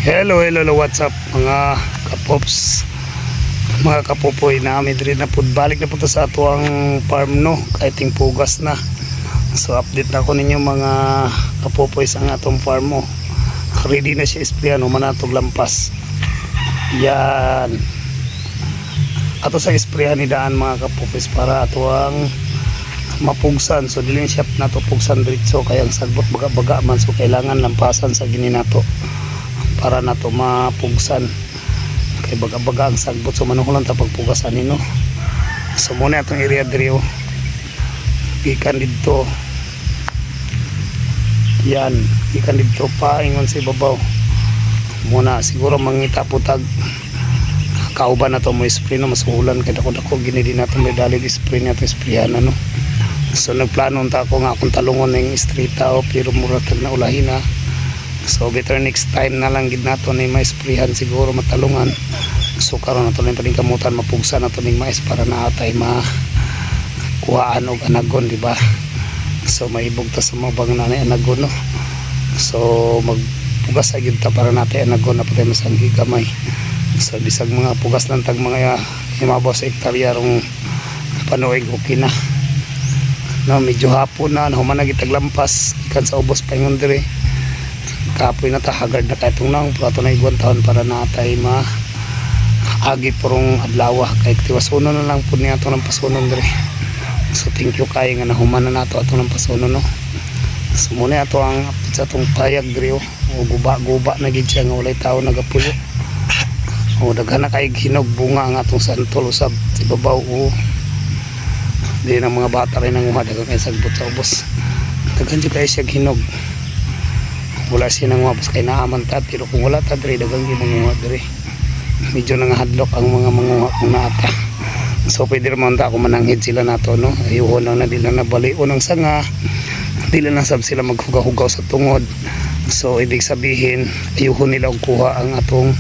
Hello, what's up mga kapops, mga kapopoy na amin rin na po. Balik na po sa ato ang farm no, kahit pugas na. So update na ko ninyo mga kapopoy sa atong farm mo. Ready na siya isprayan, manatog lampas. Yan. Ato sa isprayan ni daan mga kapopoy para ato ang mapugsan. So dilin siya na to pugsan diretso kayang sagbot baga-baga man, so kailangan lampasan sa gini nato para na to mapugsan kay baga-baga ang sagbot. So manuhulan ta pagpugasan nino. So muna itong area diri ikan dito, yan ikan dito pa ingon sa ibabaw muna. Siguro mangita putag kauban na to mo spray no, masuhulan kay dako-dako gini din nato may dali spray nato sprayan ano. So nagplano ta ako nga akong talungon ng streeta o pero murag na ulahin na. So better next time na lang gid nato ni may sprayhan siguro matalungan. So karon nato lang pading kamutan mapugsa nato ning mais para naatay kuhaan og anagon, di ba? So maibog ta sa mga bang nanay anagon no. So magpugas sa gyud ta para natay anagon na patay masanggi gamay. So bisag mga pugas lang tag mga himabaw sa hektarya rong panuig okay na. No, medyo hapon na human na gitag lampas ikan sa ubos paingon dire. Kapoy na ta hagard na kay tunang plato na igwan taon para natay agi purong adlaw kay tiwasuno na lang pud niya atong pasunon dire. So thank you kay nga nahuman na nato atong pasunon no. So muna ato ang update sa atong payag dire o guba-guba na gid siya nga walay tawo nagapuyo. O daghan na kay hinog bunga ang atong santol usab sa ibabaw o di na mga bata rin ang daghan kay sagbot sa ubos. Daghan jud kay siya hinog. Wala siya nang mapos kay naaman ta, pero kung wala ta diri dagang ginanguha diri medyo nangahadlok ang mga manguha kung naata. So pwede naman ta kung mananghid sila nato no, ayuhon lang na dila na balion ng sanga, dila na sab sila maghugaw-hugaw sa tungod. So ibig sabihin ayuhon nila og kuha ang atong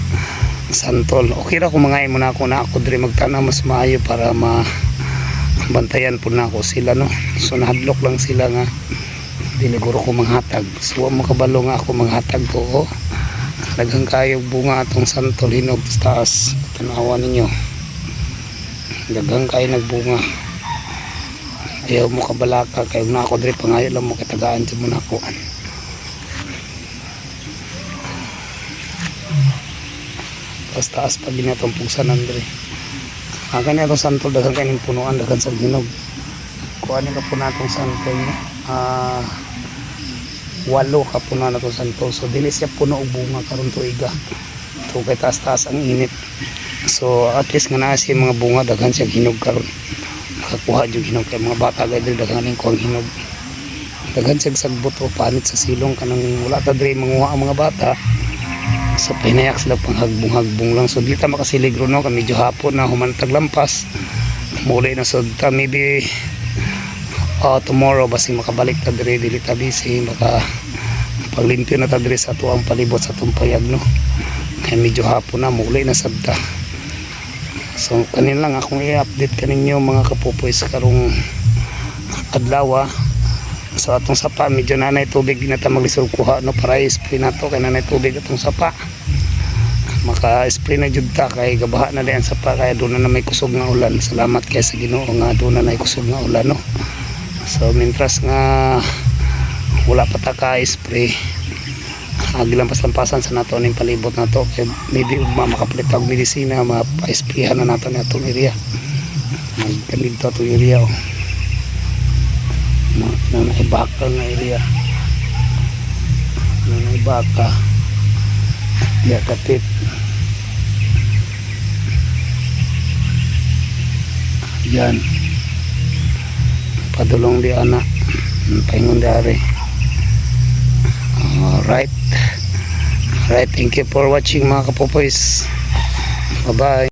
santol. Okay ra kung mga imo na ako na ako diri magtanaw mas maayo para bantayan po na ako sila no. So nahadlok lang sila nga diliguro ko manghatag. So mo kabalo nga ako manghatag ko o daghang kayo bunga atong santol hinog sa taas. Tanawan ninyo daghang kayo nagbunga, ayaw mo kabalaka kayo na ako diri pangayo lang mo katagaan dyan mo na ako. Tapos taas pag ginatong pugsanan diri akan atong santol daghang kayo punuan daghang sa hinog. Kuha nila po natong santol walo ka puno na itong santol. So dili siya puno og bunga karon tuiga to kay taas-taas ang init. So at least nga naa siya mga bunga daghan siya hinog karon makakuha jud hinog kay mga bata gay diri daghan ning kuang hinog daghan siya sagbot o panit sa silong kanang wala ta diri manguha ang mga bata. So pinayak sila panghagbong-hagbong lang. So dili ta makasiligro no kay medyo hapon na human taglampas muli na sud ta maybe tomorrow basi makabalik ta dire dili ta busy maka paglimpyo na ta dire sa ato ang palibot sa atong payag no kay medyo hapon na muli na sabta. So kanin lang akong i-update kaninyo mga kapopoy sa karong adlaw. So atong sapa medyo nanay tubig na ta maglisod kuha no para i-spray nato kay nanay tubig atong sapa maka spray na jud ta kay gabaha na diyan sapa kay aduna na may kusog nga ulan. Salamat kay sa Ginoo nga aduna na may kusog nga ulan no. So mintras nga wala pa ta ka-spray agilampas-lampasan sa nato ning palibot nato kay maybe makapalit og medisina mapa-sprayhan na nato natong area. Magkanid to atong area o naibaka nga area naibaka ya katit yan padulong di anak paingon dari. Alright, thank you for watching mga kapopoys. Bye bye.